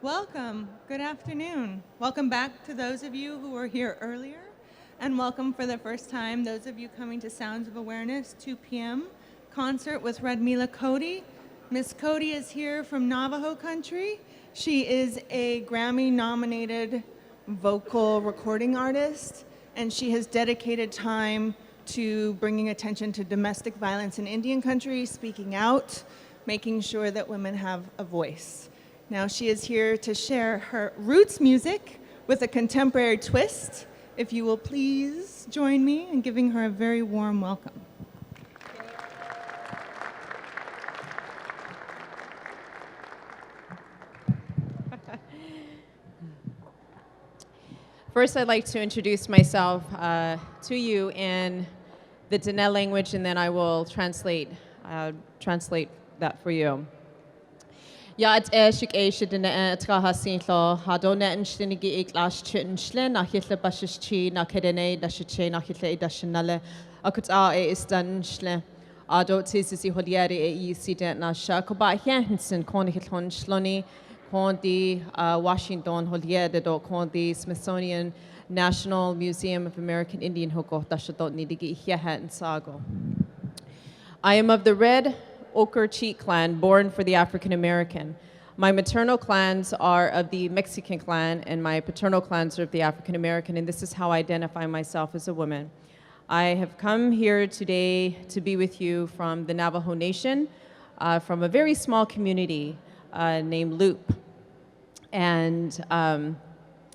Welcome. Good afternoon. Welcome back to those of you who were here earlier, and welcome for the first time those of you coming to Sounds of Awareness 2 p.m. concert with Radmilla Cody. Miss Cody is here from Navajo country. She is a Grammy-nominated vocal recording artist, and she has dedicated time to bringing attention to domestic violence in Indian country, speaking out, making sure that women have a voice. Now she is here to share her roots music with a contemporary twist. If you will please join me in giving her a very warm welcome. First, I'd like to introduce myself to you in the Diné language, and then I will translate that for you. Ja, het ik eisje de het hasin lo hadone en stinigi ik las chitin slen na hitle bashichi na kedene da shiche na hitle da shinale akut a is dan shle ado tisi holiere e sita na shakoba hensen konihon shloni kondi Washington holiere do kondi Smithsonian National Museum of American Indian hoko da shadot nidigi hiya sago. I am of the Red Ochre Cheat clan, born for the African American. My maternal clans are of the Mexican clan, and my paternal clans are of the African American, and this is how I identify myself as a woman. I have come here today to be with you from the Navajo Nation, from a very small community named Loop. And I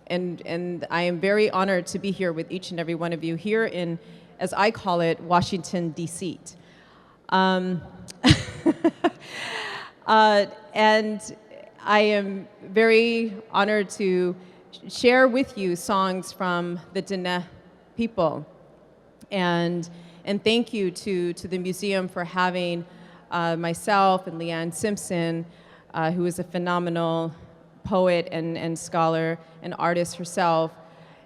am very honored to be here with each and every one of you here in, as I call it, Washington, D.C. And I am very honored to share with you songs from the Diné people. And thank you to the museum for having myself and Leanne Simpson, who is a phenomenal poet and scholar and artist herself.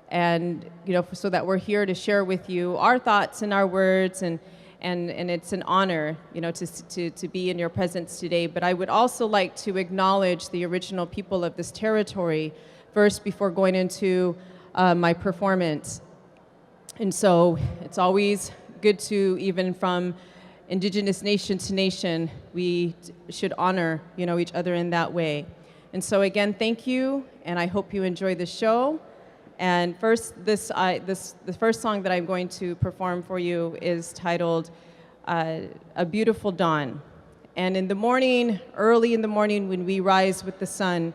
And, you know, so that we're here to share with you our thoughts and our words, and it's an honor, you know, to be in your presence today. But I would also like to acknowledge the original people of this territory first before going into my performance. And so it's always good to, even from indigenous nation to nation, we should honor, you know, each other in that way. And so again, thank you, and I hope you enjoy the show. And first, the first song that I'm going to perform for you is titled A Beautiful Dawn. And in the morning, early in the morning when we rise with the sun,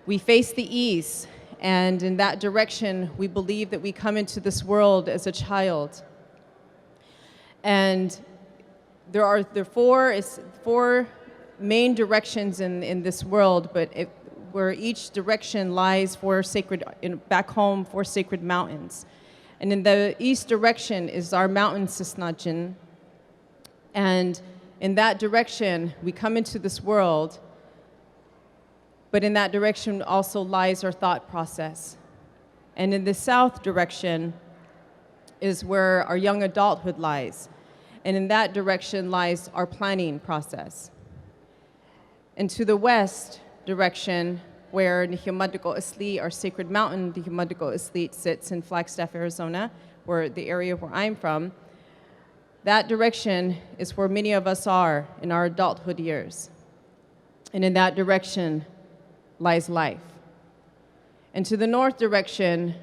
we face the east, and in that direction, we believe that we come into this world as a child. And there are four main directions in this world, but where each direction lies back home for sacred mountains. And in the east direction is our mountain Sisnajin. And in that direction, we come into this world, but in that direction also lies our thought process. And in the south direction is where our young adulthood lies. And in that direction lies our planning process. And to the west direction, where Nihimadiko Isli, our sacred mountain, Nihimadiko Isli, sits in Flagstaff, Arizona, where the area where I'm from, that direction is where many of us are in our adulthood years. And in that direction lies life. And to the north direction,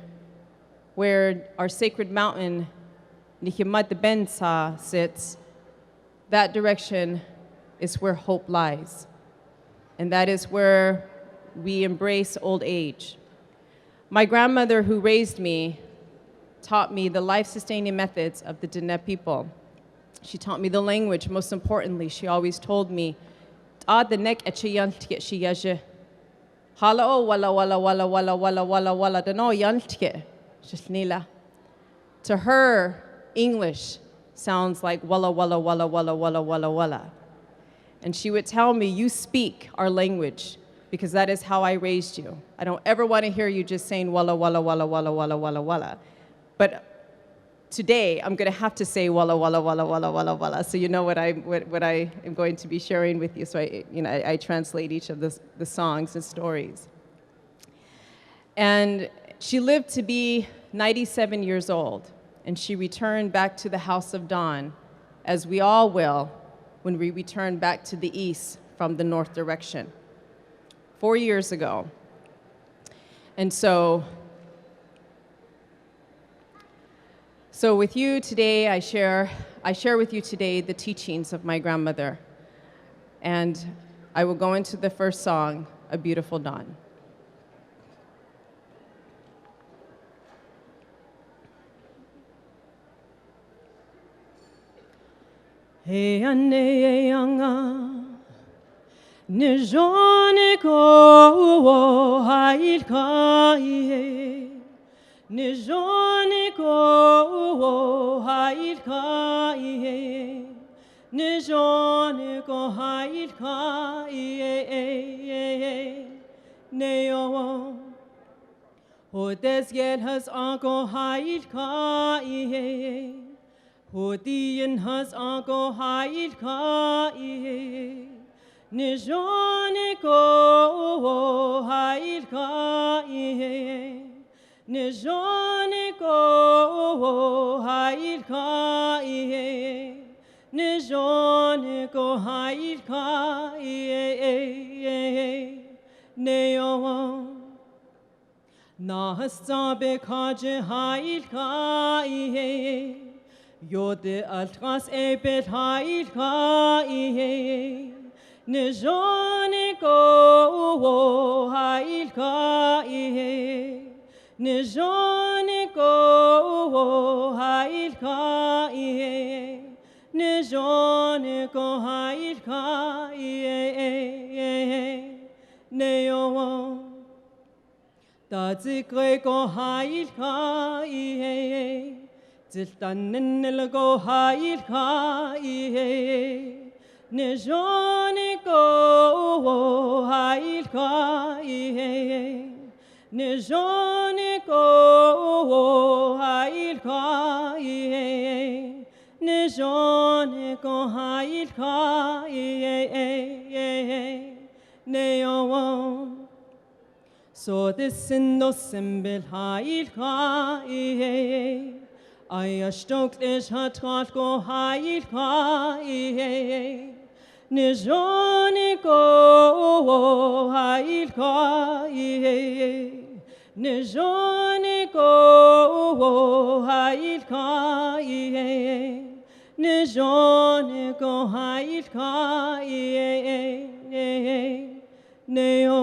where our sacred mountain, Nihimad Bensa, sits, that direction is where hope lies. And that is where we embrace old age. My grandmother, who raised me, taught me the life-sustaining methods of the Diné people. She taught me the language. Most importantly, she always told me, "Ah, the neck etchiyantiket she yaje. Hala o wala wala wala wala wala wala wala dano yantiket shisnila." To her, English sounds like walla walla walla walla walla walla walla. And she would tell me, "You speak our language, because that is how I raised you. I don't ever want to hear you just saying walla walla walla walla walla walla walla." But today I'm going to have to say walla walla walla walla walla walla, so you know what I am going to be sharing with you. So I translate each of the songs and stories. And she lived to be 97 years old, and she returned back to the house of dawn, as we all will when we return back to the east from the north direction, 4 years ago. And so with you today, I share with you today the teachings of my grandmother. And I will go into the first song, A Beautiful Dawn. Hey ane anga nijone ko hail kai nijone ko hail kai nijone ko hail kai neo ho desgel has anko hail kai Hodian has anko hail kai nijone ko hail kai nijone ko hail kai nijone ko hail kai neo nahasabe kaje hail kai Yode altras ebet hail kai nijone ko hail kai nijone ko hail kai nijone ko hail kai neo tazikre ko hail kai Ziltanen go hail kai nijone ko hail kai nijone ko hail kai nijone ko hail kai neo so this in no symbol hail kai I ashtok ish hatrat ko hail kai nijone ko hail kai nijone ko hail kai nijone ko hail kai neo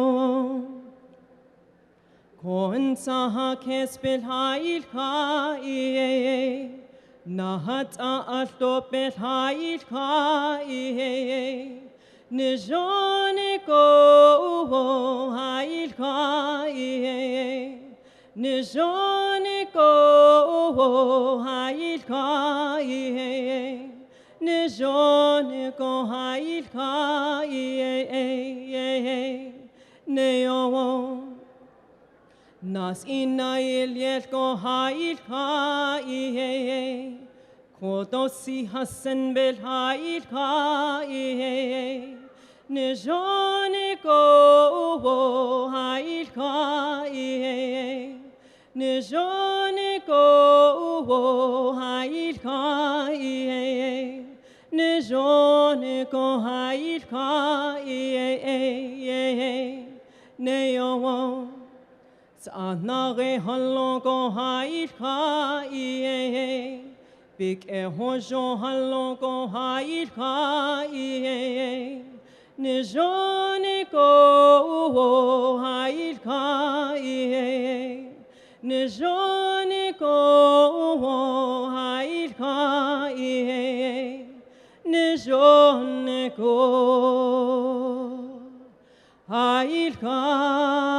Kon saha kespel hail kai nahat altopet hail kai nijone ko hail kai nijone ko hail kai nijone ko hail kai neo Nas inail yet ko hail kai Kodosi hasen bel hail kai Nijone ko hail kai Nijone ko hail kai Nijone ko hail kai Neo Anare halon ko hail kai Big hojo halon ko hail kai Nijone ko hail kai Nijone ko hail kai Nijone ko hail kai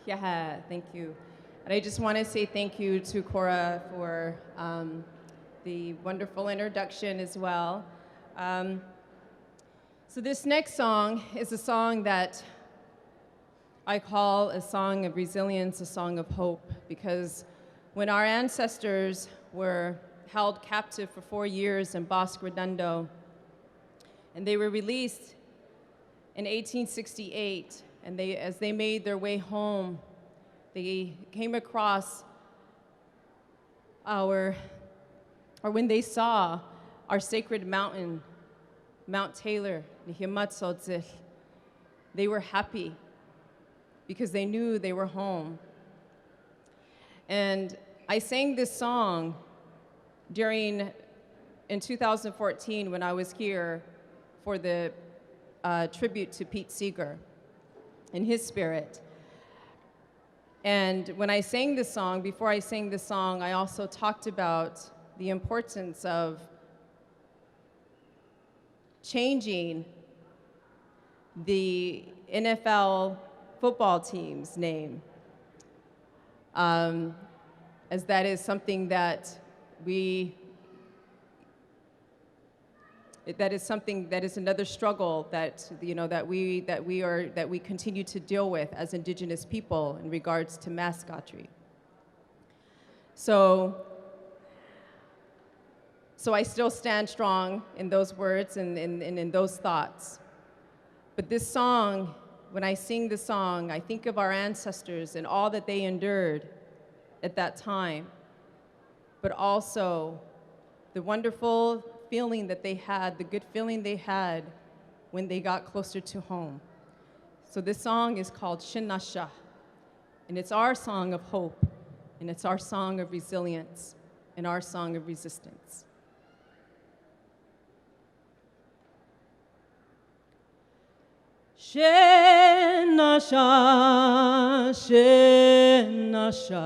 Yeah, thank you. And I just want to say thank you to Cora for the wonderful introduction as well. So this next song is a song that I call a song of resilience, a song of hope, because when our ancestors were held captive for 4 years in Bosque Redondo, and they were released in 1868, and as they made their way home, they came across when they saw our sacred mountain, Mount Taylor, Nihimatsotzil, they were happy because they knew they were home. And I sang this song in 2014 when I was here for the tribute to Pete Seeger in his spirit. And when I sang this song, before I sang this song, I also talked about the importance of changing the NFL football team's name, as that is something that is another struggle that we continue to deal with as Indigenous people in regards to mascotry. So I still stand strong in those words and in those thoughts. But this song, when I sing the song, I think of our ancestors and all that they endured at that time, but also the wonderful feeling that they had, the good feeling they had when they got closer to home. So this song is called Shinasha, and it's our song of hope, and it's our song of resilience, and our song of resistance. Shinasha, Shinasha,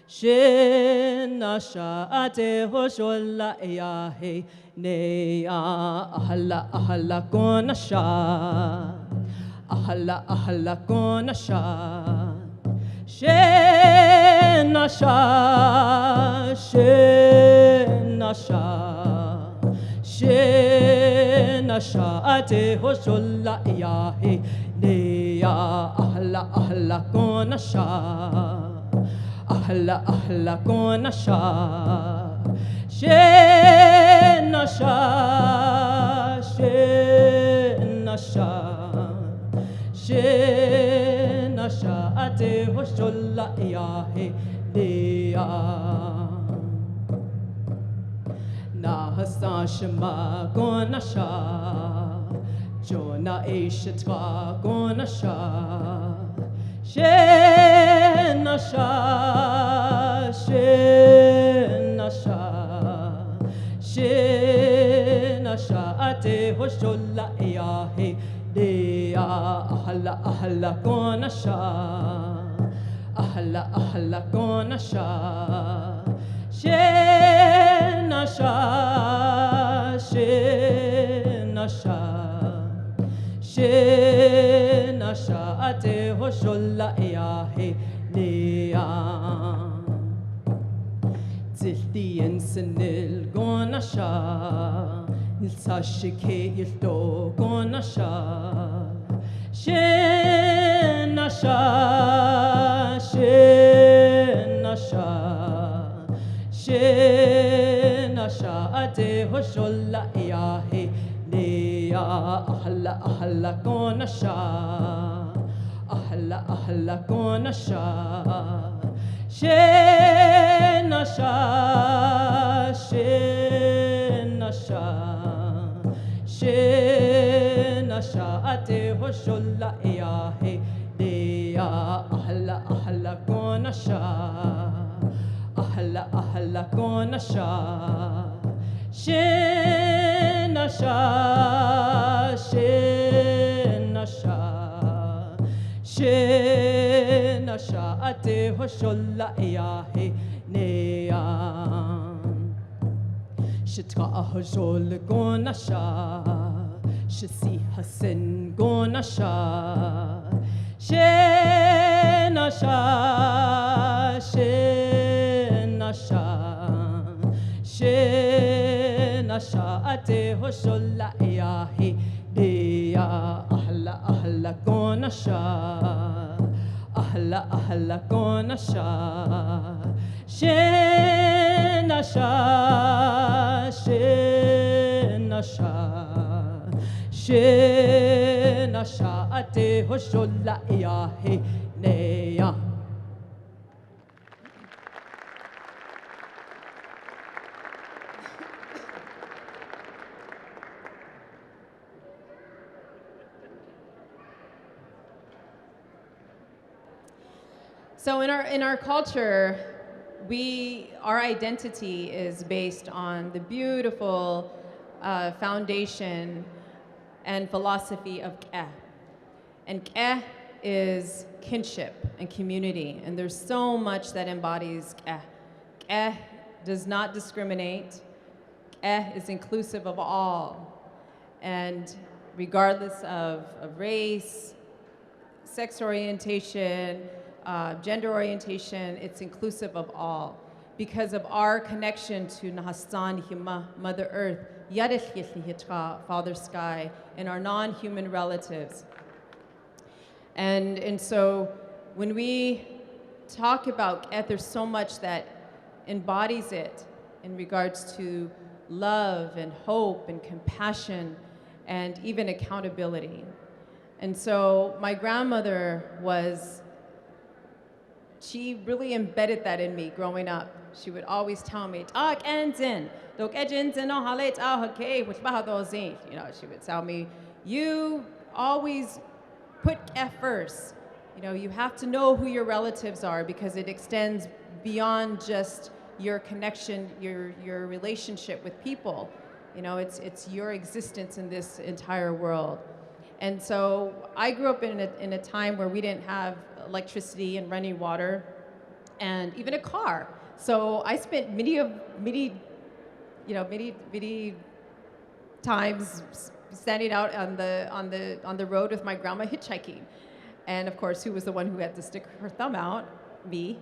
Shinasha, ate hoshola ya he ne ahala ahala konasha, ahala ahala konasha, Shinasha, Shinasha, Shinasha, ate hoshola ya he ne ahala ahala konasha. Ahla ahla konasha, shenasha, shenasha, shenasha, ate hoshola yahe dea. Na hasashma konasha, jona eishatra konasha. Shenasha, Shenasha, Shenasha, ate hoshola yahe dea. Ahla ahla konasha, ahla ahla konasha. Shenasha, Shenasha, Shenasha, ate hoshola yahe nea. Zilti ensenil gonasha, nilsashike ilto gonasha. Shenasha, Shenasha, Shenasha, ate hoshola yahe nea. Ahla ahla konasha, ahla ahla konasha. Shenasha, Shenasha, Shenasha, ate hoshola yahe dea. Ahla ahla konasha, ahla ahla konasha. Shenasha, Shenasha, Shenasha, ate hoshola yahe nea. Shitra hojol gonasha, shisi hasen gonasha. Shenasha, Shenasha, Shenasha, ate hoshola yahe ahla ahla konasha, ahla ahla konasha, shenasha, shenasha, shenasha ate hoshola ya he neya. So in our culture, our identity is based on the beautiful foundation and philosophy of K'eh. And K'eh is kinship and community, and there's so much that embodies K'eh. K'eh does not discriminate. K'eh is inclusive of all, and regardless of race, sex orientation, gender orientation, it's inclusive of all. Because of our connection to Nahastan Hima, Mother Earth, Father Sky, and our non-human relatives. And so when we talk about K'eh, there's so much that embodies it in regards to love and hope and compassion and even accountability. And so my grandmother she really embedded that in me growing up. She would always tell me, she would tell me, you always put K'eh first. You have to know who your relatives are because it extends beyond just your connection, your relationship with people. It's your existence in this entire world. And so I grew up in a time where we didn't have electricity and running water and even a car. So I spent many times standing out on the road with my grandma hitchhiking. And of course, who was the one who had to stick her thumb out? Me.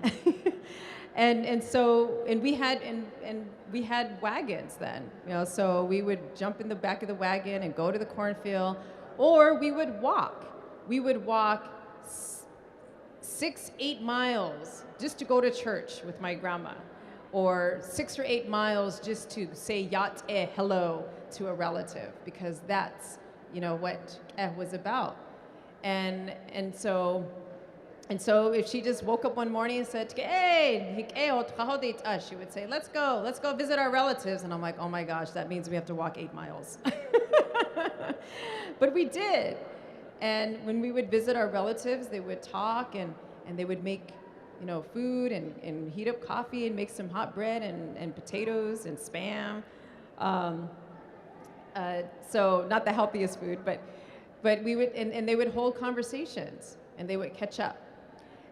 And we had wagons then, so we would jump in the back of the wagon and go to the cornfield, or we would walk. We would walk 6-8 miles just to go to church with my grandma, or 6 or 8 miles just to say yat hello to a relative, because that's what K'eh was about. And so if she just woke up one morning and said, hey, she would say, let's go visit our relatives. And I'm like, oh my gosh, that means we have to walk 8 miles. But we did. And when we would visit our relatives, they would talk and they would make food and heat up coffee and make some hot bread and potatoes and Spam. So not the healthiest food, but we would, and they would hold conversations and they would catch up.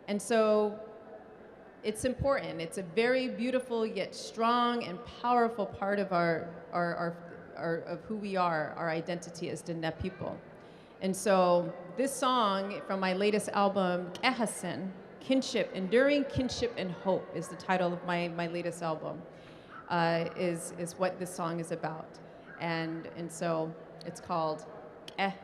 And so it's important. It's a very beautiful yet strong and powerful part of of who we are, our identity as Diné people. And so this song from my latest album, K'eh, Kinship, Enduring Kinship and Hope, is the title of my latest album, is what this song is about. And so it's called K'eh.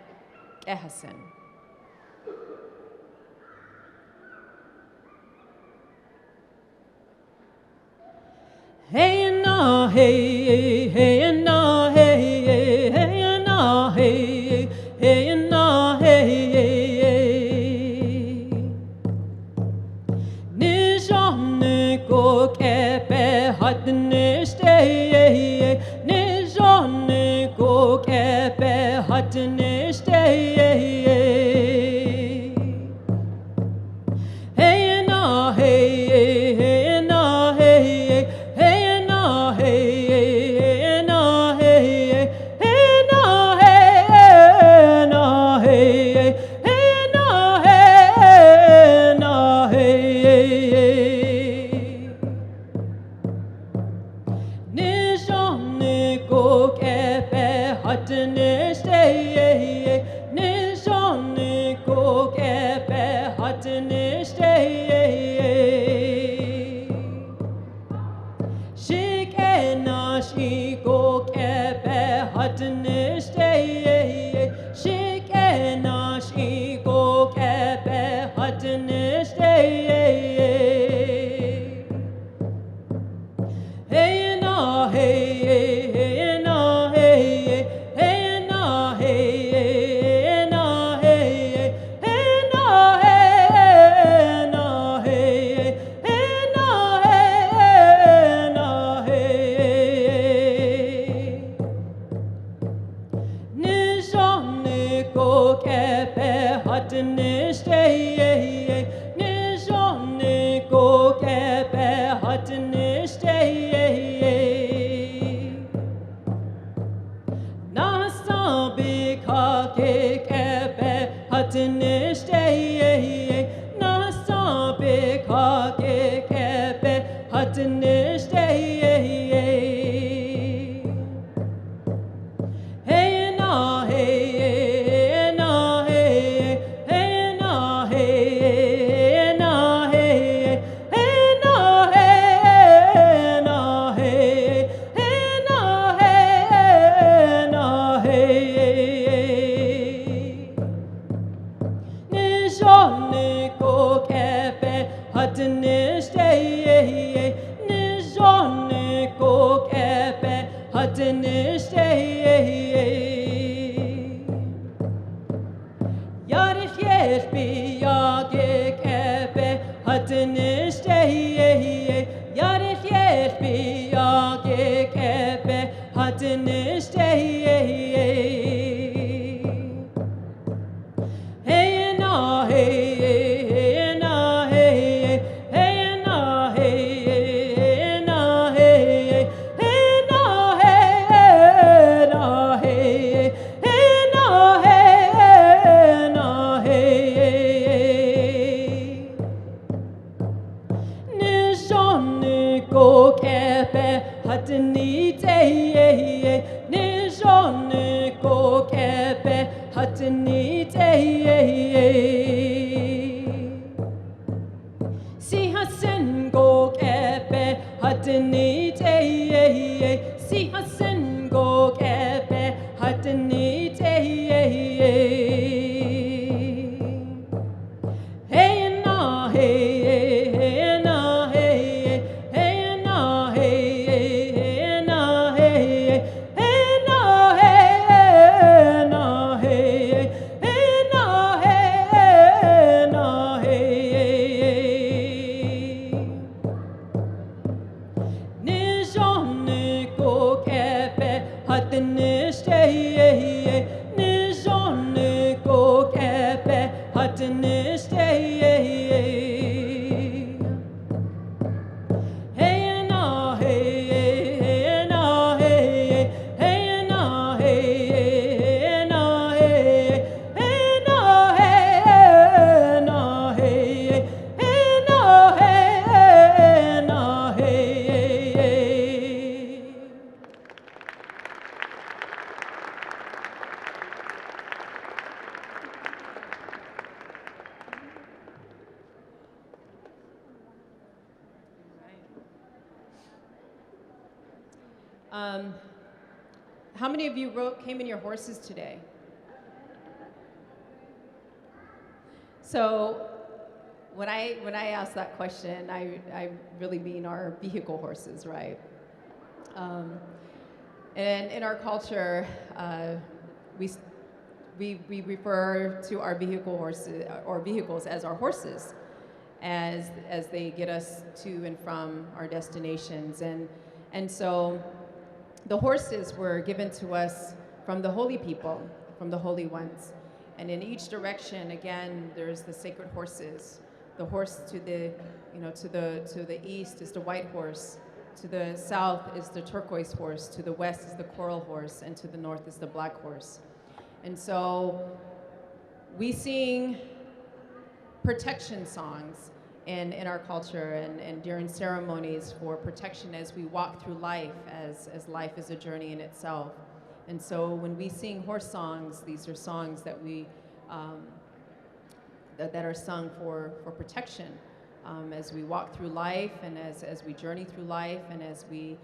Hey na hey hey na hey hey na hey hey na hey Nijane ko kepe hadne stay Nijane ko kepe hadne stay Hey na hey hey na hey Nijane ko kepe hatne stay hatnishte nishone ko kepe hatnishte nasa bika ke kepe hatnishte nasa bika ke kepe hatnishte How many of you came in your horses today? So when I ask that question, I really mean our vehicle horses, right? And in our culture, we refer to our vehicle horses or vehicles as our horses, as they get us to and from our destinations, and so the horses were given to us from the holy people, from the holy ones. And in each direction, again, there's the sacred horses. The horse to the, to the east is the white horse. To the south is the turquoise horse. To the west is the coral horse. And to the north is the black horse. And so we sing protection songs in our culture and during ceremonies for protection as we walk through life, as life is a journey in itself. And so when we sing horse songs, these are songs that we that are sung for protection as we walk through life and as we journey through life and as we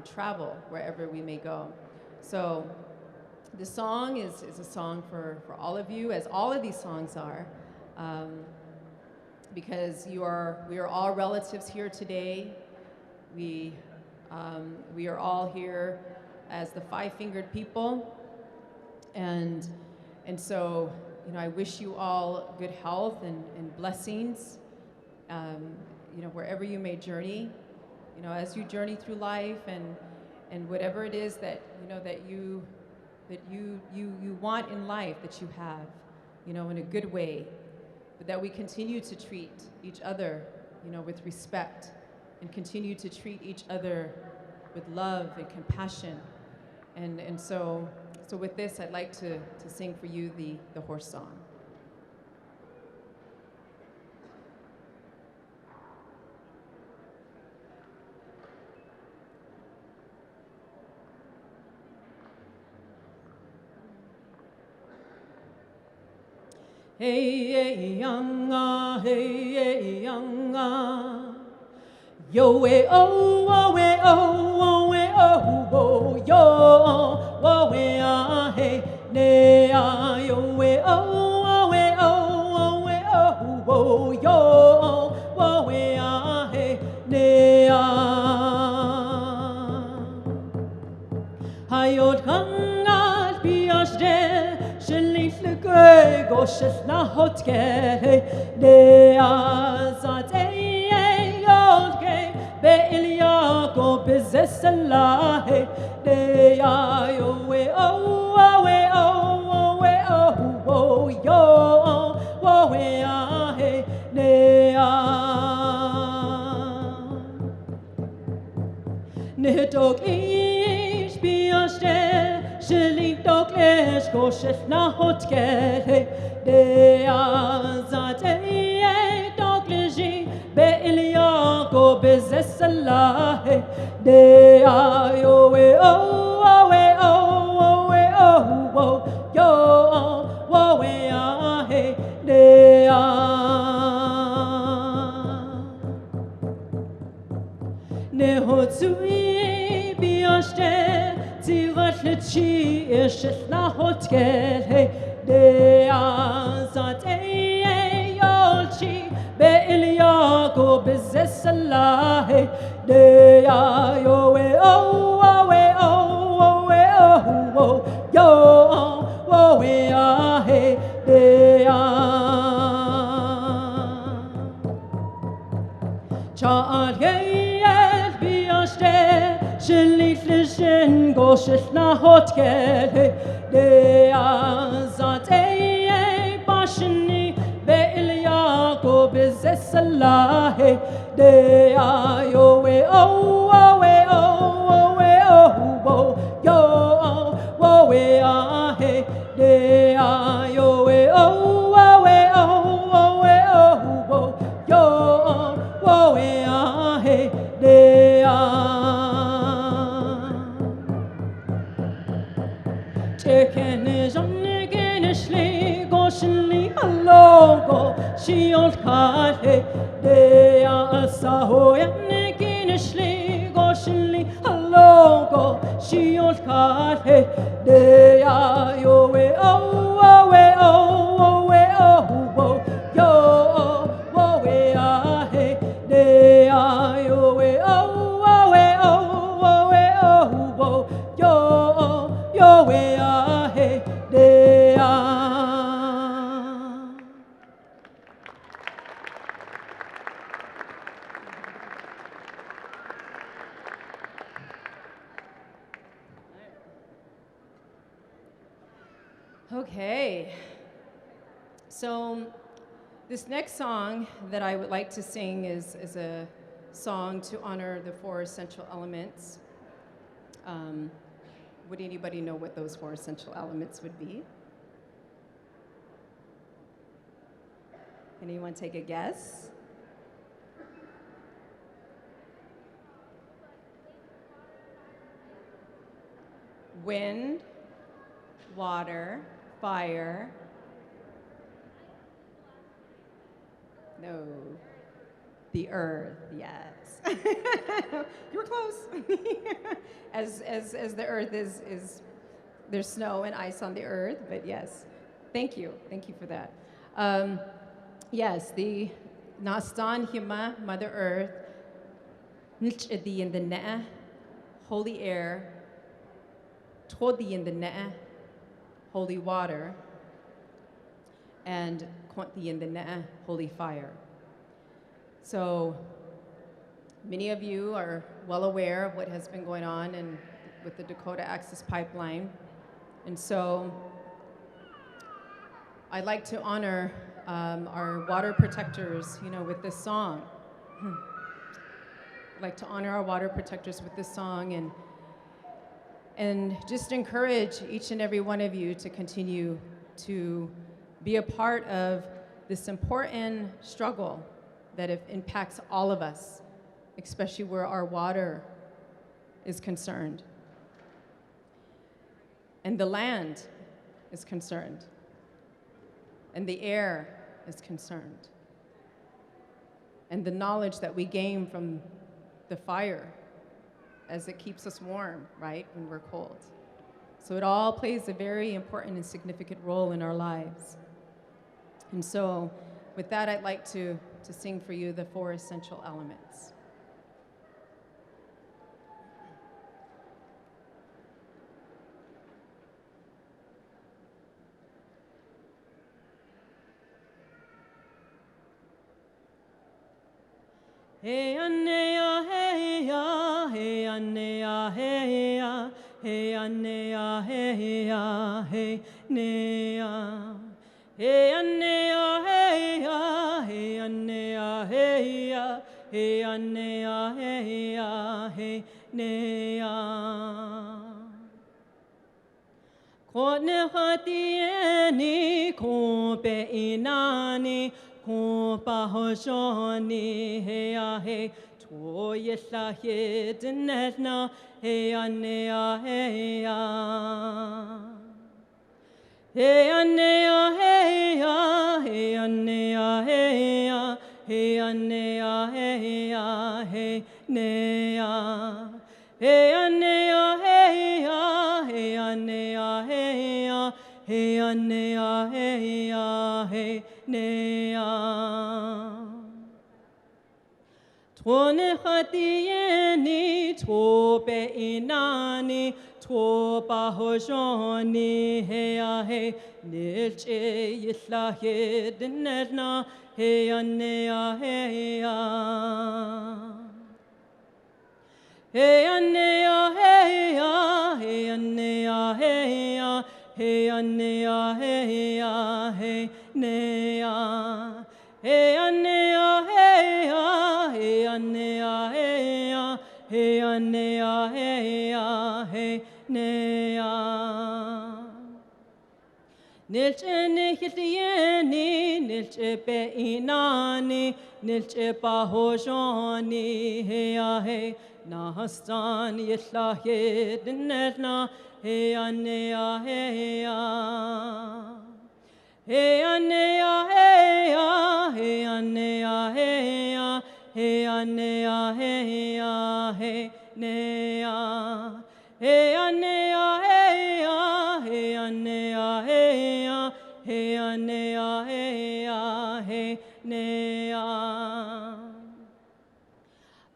travel wherever we may go. So this song is a song for all of you, as all of these songs are. Because we are all relatives here today. We are all here as the five-fingered people, and so I wish you all good health and blessings. Wherever you may journey, as you journey through life and whatever it is that that you want in life that you have. in a good way, but that we continue to treat each other, with respect, and continue to treat each other with love and compassion. And so with this, I'd like to sing for you the horse song. Hey, hey, younga, hey, hey, younga. Yo, way, oh, way, oh, way, oh, yo, way, ah, hey, ne, ah, yo, way, oh, way, way, oh, yo, way, ah, hey, ne, ah. Hayot kangat biashde. Goshes na hotke de azate yolke be ilya go bizesala de ya yo we oh we oh we oh yo we ah he de ne tok ich biaste Shilling Docklish Goshes na hotke de azate Docklish be ilya go bizesala de ayo we oh we oh we oh yo we ah he de ne hotsui biaste Chi ish na hotke de azate yolchi be ilya go bizesala de ayo we oh we oh yo we ah he de cha ye biaste Shilling Lishin Goshes na hotke de azate bashni be ilya go bizesala de ayo we oh yo we ah he de ayo we oh yo we ah he de Taken is on again a slee, goshly alongo, she old cat, de asaho and again a slee, goshly alongo, she old cat, de ayo we oh we yo we ah de ayo we oh yo we ah de Okay, so this next song that I would like to sing is a song to honor the four essential elements. Would anybody know what those four essential elements would be? Anyone take a guess? Wind, water, fire. No. The earth, yes. You were close. as the earth is there's snow and ice on the earth, but yes. Thank you for that. Yes, the Nastan Hima, Mother Earth, Nch'adi in the Ne'ah, holy air, Todi in the Ne'ah, holy water, and Konti in the Ne'ah, holy fire. So many of you are well aware of what has been going on with the Dakota Access Pipeline. And so I'd like to honor our water protectors, with this song. I'd like to honor our water protectors with this song and just encourage each and every one of you to continue to be a part of this important struggle that impacts all of us, especially where our water is concerned and the land is concerned and the air is concerned and the knowledge that we gain from the fire as it keeps us warm, right, when we're cold. So it all plays a very important and significant role in our lives. And so with that, I'd like to sing for you the 4 essential elements. Hey anea hey ya, hey anea hey ya, hey anea hey ya, hey nea. Hey anea hey ya, hey anea hey ya, hey anea hey ya, hey nea. Kone khatieni ko pe inani ko pa hoshoni hey ya hey to yesla he dinetna hey anea hey ya. Hey anea hey ya, hey anea hey ya, hey anea hey ya, hey nea. Hey anea hey ya, hey anea hey ya, hey anea hey ya, hey nea. Tone khatieni tope inani topa hojoni heya he nilche yisla he dinetna heya nea heya. Heya nea heya, heya nea heya, heya nea heya, hey nea. Heya nea heya, heya nea heya, heya nea heya, hey nea. Nilche nihitieni, nilche pe inani, nilche pa hojoni, heya hey. Nahastan yitla he dinetna, heya nea heya. Heya nea heya, heya nea heya, heya nea heya, hey nea. Heya nea heya, heya nea heya, heya nea heya, hey nea.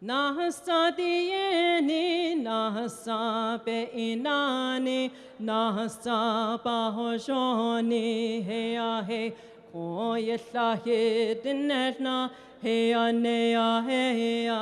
Nahasa dieni, nahasa pe inani, nahasa pa hojoni, heya hey, ko yesla he dinetna, heya nea heya.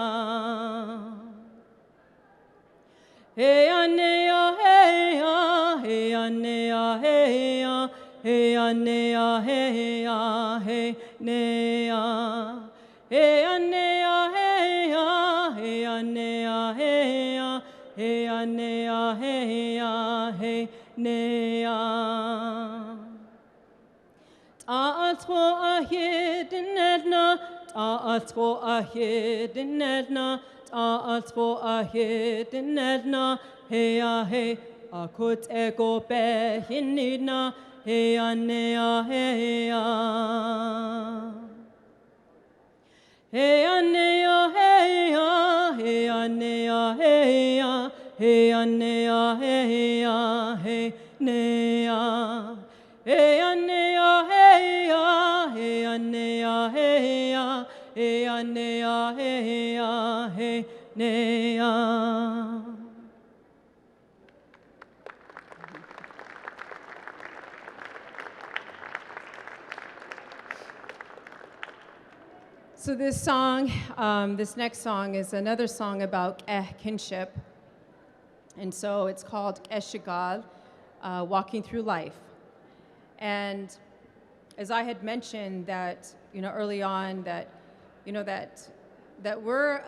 Heya nea heya, heya nea heya, heya nea heya, hey nea. Heya nea heya, heya nea heya, heya nea heya, hey nea. Ta'atro ahe dinetna, ta'atro ahe dinetna, ta'atro ahe dinetna, heya hey, akut ego be hinidna, heya nea heya. Heya nea heya, heya nea heya, heya nea heya, hey nea. Heya nea heya, heya nea heya, heya nea heya, hey nea. So this song, this next song is another song about kinship. And so it's called Eshigal, Walking Through Life. And as I had mentioned that, early on that, that we're,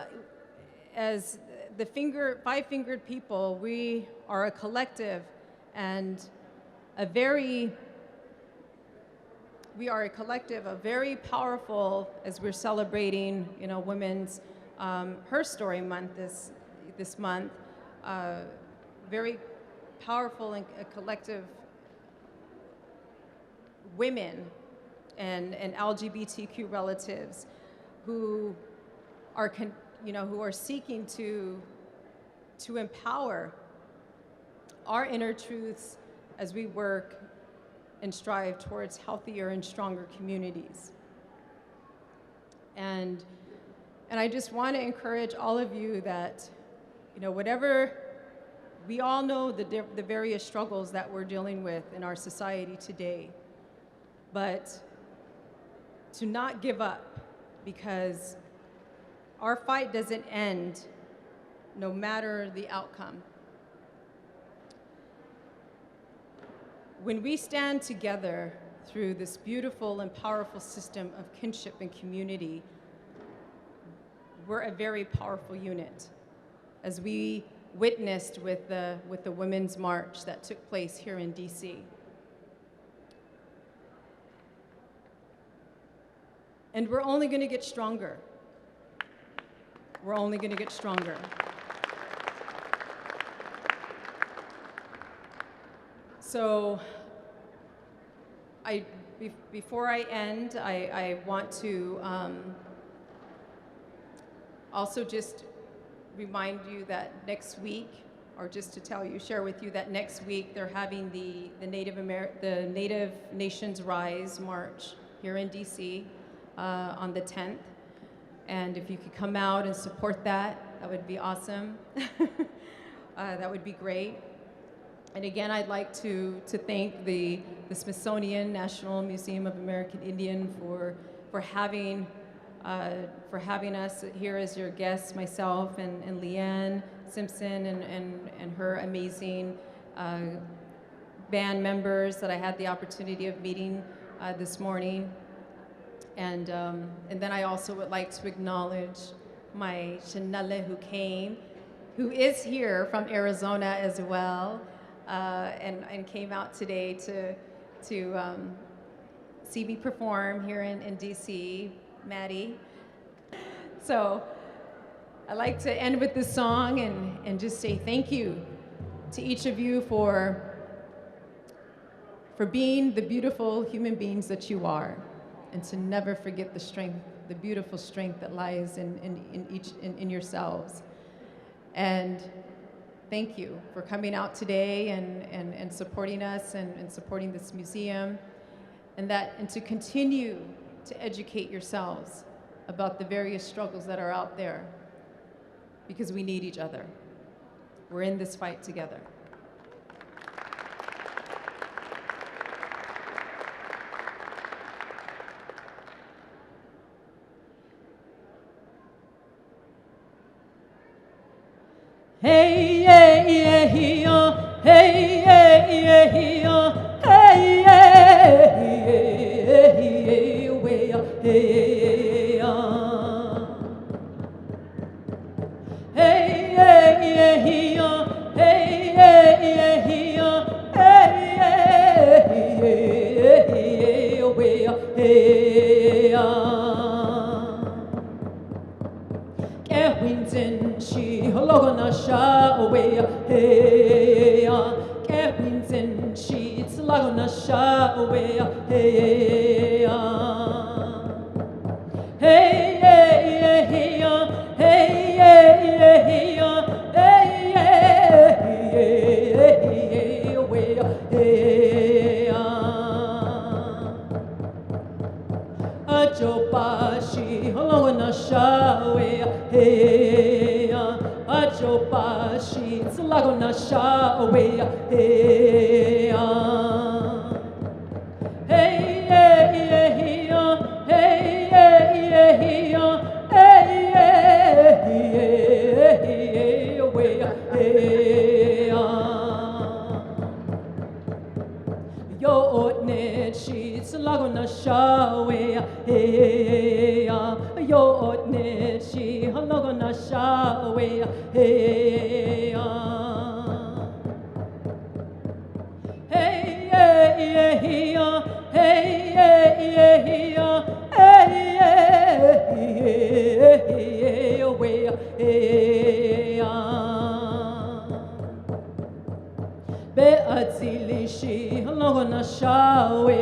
as the five-fingered people, we are a collective and a very powerful, as we're celebrating, Women's Her Story Month this month, very powerful and collective women and LGBTQ relatives who are seeking to empower our inner truths as we work and strive towards healthier and stronger communities. And I just want to encourage all of you that, whatever, we all know the various struggles that we're dealing with in our society today, but to not give up, because our fight doesn't end no matter the outcome. When we stand together through this beautiful and powerful system of kinship and community, we're a very powerful unit, as we witnessed with the Women's March that took place here in DC. And we're only going to get stronger. We're only going to get stronger. So before I end, I want to also just remind you that next week, or just to share with you that next week they're having the Native Nations Rise March here in DC on the 10th. And if you could come out and support that would be awesome. That would be great. And again, I'd like to thank the Smithsonian National Museum of American Indian for having us here as your guests, myself and Leanne Simpson and her amazing band members that I had the opportunity of meeting this morning. And then I also would like to acknowledge my Shanale who is here from Arizona as well. And came out today to see me perform here in DC, Maddie. So I'd like to end with this song and just say thank you to each of you for being the beautiful human beings that you are, and to never forget the beautiful strength that lies in yourselves. And thank you for coming out today and supporting us and supporting this museum, and to continue to educate yourselves about the various struggles that are out there, because we need each other. We're in this fight together. Hey, yeah, yeah, yeah. Hey, yeah, yeah, yeah. Hey, yeah, yeah, yeah, yeah. Hey, yeah. Hey, yeah, yeah, yeah. Hey, yeah, yeah, yeah. Hey, yeah, yeah, yeah. Hey, Kewinton she logona sha away hey Kewinton she it's logona sha away hey hey hey hey hey hey Ajobashi logona sha away hey Ajobashi it's lagona sha away hey hey hey hey hey hey away hey yo ne she sheets lagona shawe hey yo ne she lagona shawe hey hey hey Be'atzili shi lagona shawe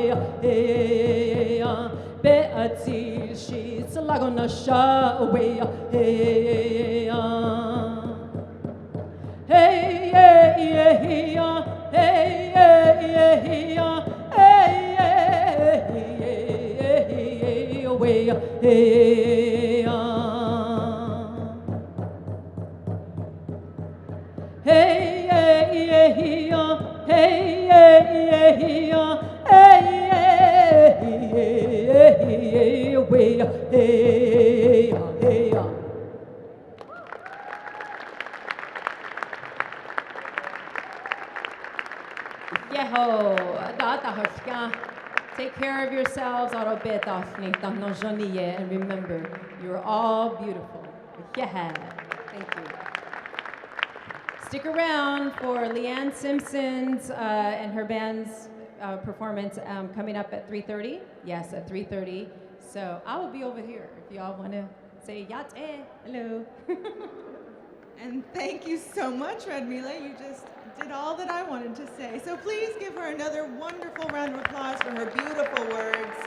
Be'atzil shi lagona shawe hey Yeho, data hoshka. Take care of yourselves, and remember, you're all beautiful. Yeah, thank you. Stick around for Leanne Simpson's and her band's performance coming up at 3:30. Yes, at 3:30. So I will be over here if y'all want to say yate. Hello. And thank you so much, Radmilla. You just did all that I wanted to say. So please give her another wonderful round of applause for her beautiful words.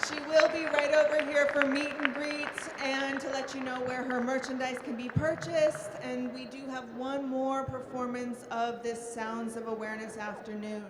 She will be right over here for meet and greets and to let you know where her merchandise can be purchased. And we do have one more performance of this Sounds of Awareness afternoon.